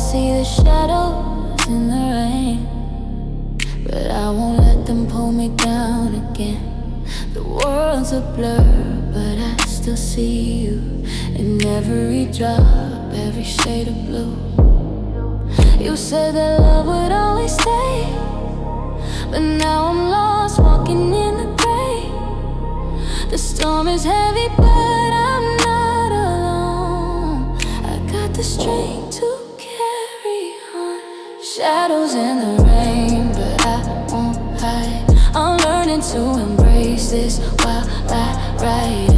see the shadows in the rain, but I won't let them pull me down again. The world's a blur, but I still see you in every drop, every shade of blue. You said that love would always stay, but now I'm lost, walking in the gray. The storm is heavy, but I'm not alone. I got the strength to carry on. Shadows in the rain, but I won't hide. I'm learning to embrace this while I ride.